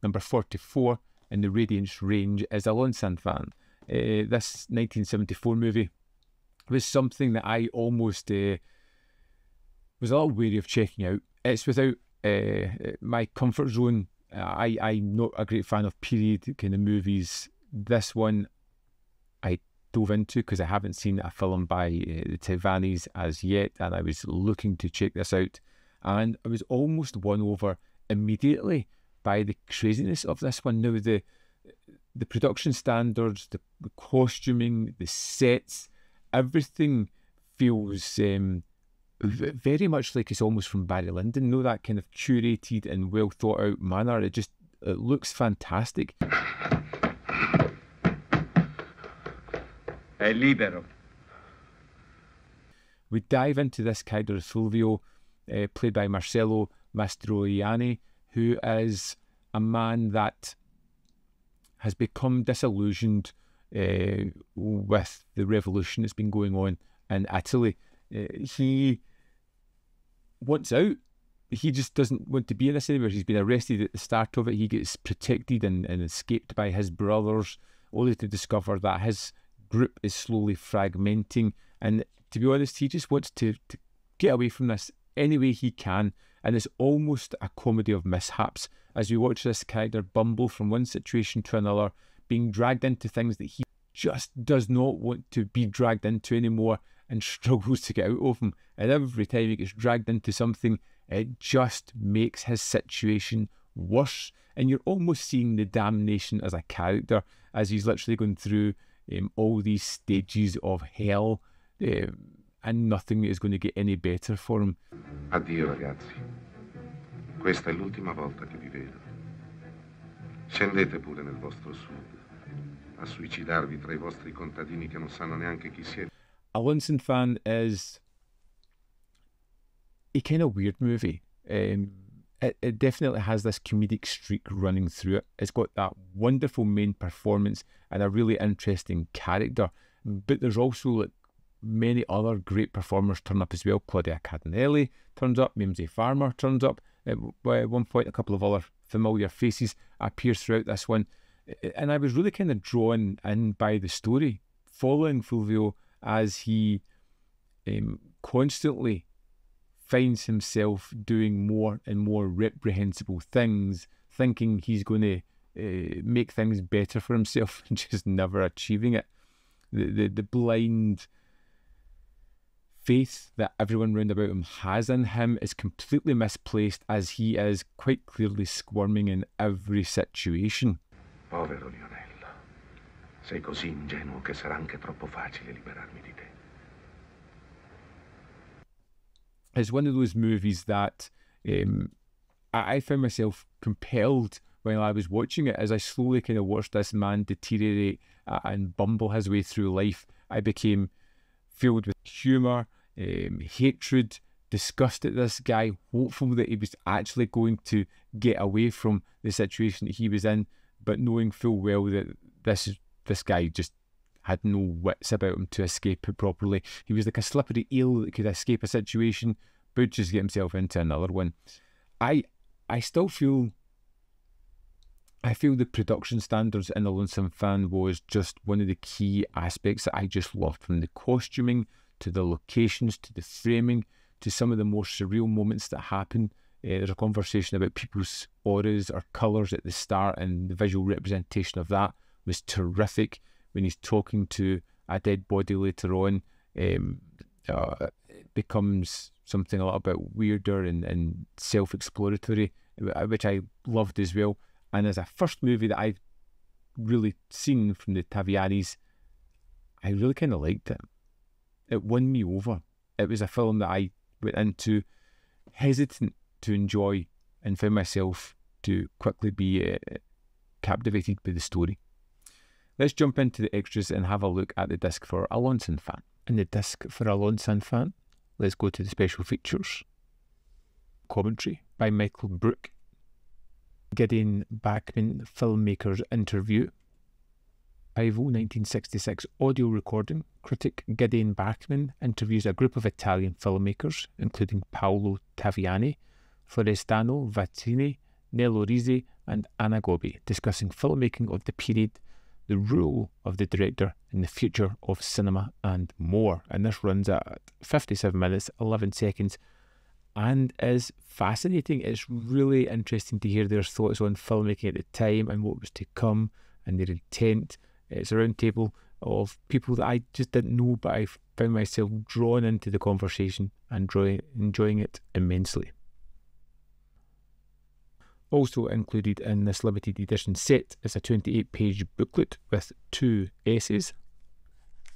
number 44 in the Radiance range is Allonsanfan. This 1974 movie was something that I almost was a little wary of checking out. It's without my comfort zone. I'm not a great fan of period kind of movies. This one I dove into because I haven't seen a film by the Taiwanese as yet, and I was looking to check this out, and I was almost won over immediately by the craziness of this one. Now the production standards, the costuming, the sets, everything feels very much like it's almost from Barry Lyndon. No, that kind of curated and well thought out manner. It looks fantastic. È libero. We dive into this character, Fulvio, played by Marcello Mastroianni, who is a man that has become disillusioned with the revolution that's been going on in Italy. He wants out. He just doesn't want to be in this anymore. He's been arrested at the start of it. He gets protected and escaped by his brothers, only to discover that his group is slowly fragmenting. And to be honest, he just wants to get away from this any way he can. And it's almost a comedy of mishaps as we watch this character bumble from one situation to another, being dragged into things that he just does not want to be dragged into anymore and struggles to get out of them. And every time he gets dragged into something, it just makes his situation worse. And you're almost seeing the damnation as a character as he's literally going through all these stages of hell, and nothing is going to get any better for him. Addio ragazzi, questa è l'ultima volta che vi vedo. Scendete pure nel vostro sud a suicidarvi tra I vostri contadini che non sanno neanche chi siete. Allonsanfan is a kind of weird movie. It definitely has this comedic streak running through it. It's got that wonderful main performance and a really interesting character, but there's also like many other great performers turn up as well. Claudia Cardinelli turns up, Mimsy Farmer turns up. At one point, a couple of other familiar faces appear throughout this one. And I was really kind of drawn in by the story, following Fulvio as he constantly finds himself doing more and more reprehensible things, thinking he's going to make things better for himself and just never achieving it. The blind faith that everyone round about him has in him is completely misplaced, as he is quite clearly squirming in every situation. Povero Lionello, sei così ingenuo che sarà anche troppo facile liberarmi di te. It's one of those movies that I found myself compelled while I was watching it. As I slowly kind of watched this man deteriorate and bumble his way through life, I became filled with humour, hatred, disgust at this guy, hopeful that he was actually going to get away from the situation that he was in, but knowing full well that this guy just had no wits about him to escape it properly. He was like a slippery eel that could escape a situation, but just get himself into another one. I still feel the production standards in Allonsanfan was just one of the key aspects that I just loved, from the costuming to the locations to the framing to some of the more surreal moments that happen. There's a conversation about people's auras or colours at the start, and the visual representation of that was terrific. When he's talking to a dead body later on, it becomes something a little bit weirder and self-exploratory, which I loved as well. And as a first movie that I've really seen from the Tavianis, I really kind of liked it. It won me over. It was a film that I went into hesitant to enjoy and found myself to quickly be captivated by the story. Let's jump into the extras and have a look at the disc for Allonsanfan. In the disc for Allonsanfan, let's go to the special features. Commentary by Michael Brook. Gideon Bachman filmmaker's interview. 1966 audio recording. Critic Gideon Bachman interviews a group of Italian filmmakers, including Paolo Taviani, Florestano Vattini, Nello Risi, and Anna Gobi, discussing filmmaking of the period, the role of the director in the future of cinema, and more. And this runs at 57 minutes, 11 seconds, and is fascinating. It's really interesting to hear their thoughts on filmmaking at the time and what was to come and their intent. It's a round table of people that I just didn't know, but I found myself drawn into the conversation and enjoying it immensely. Also included in this limited edition set is a 28-page booklet with 2 essays.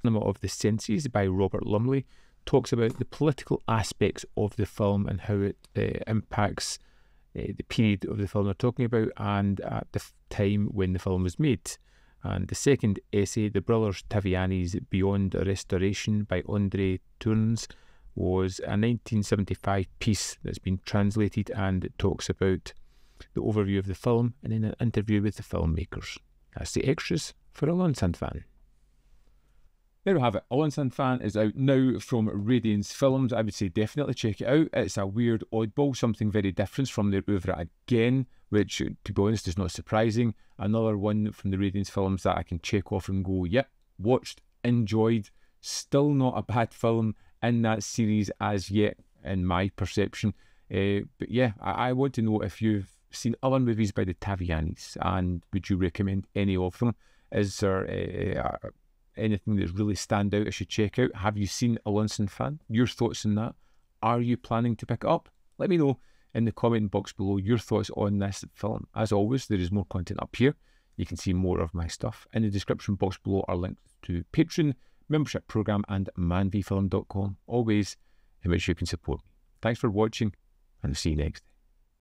Cinema of the Senses by Robert Lumley talks about the political aspects of the film and how it impacts the period of the film they're talking about and at the time when the film was made. And the second essay, The Brothers Taviani's Beyond Restoration by André Tournes, was a 1975 piece that's been translated, and it talks about the overview of the film and then an interview with the filmmakers. That's the extras for Allonsanfan. There we have it. Allonsanfan is out now from Radiance Films. I would say definitely check it out. It's a weird oddball, something very different from their oeuvre again, which, to be honest, is not surprising. Another one from the Radiance Films that I can check off and go, yep, watched, enjoyed. Still not a bad film in that series as yet, in my perception. But yeah, I want to know if you've seen other movies by the Tavianis, and would you recommend any of them? Is there anything that really stand out I should check out? Have you seen Allonsanfan? Your thoughts on that? Are you planning to pick it up? Let me know in the comment box below your thoughts on this film. As always, there is more content up here. You can see more of my stuff. In the description box below are links to Patreon, membership program, and manvfilm.com, always in which you can support me. Thanks for watching, and I'll see you next.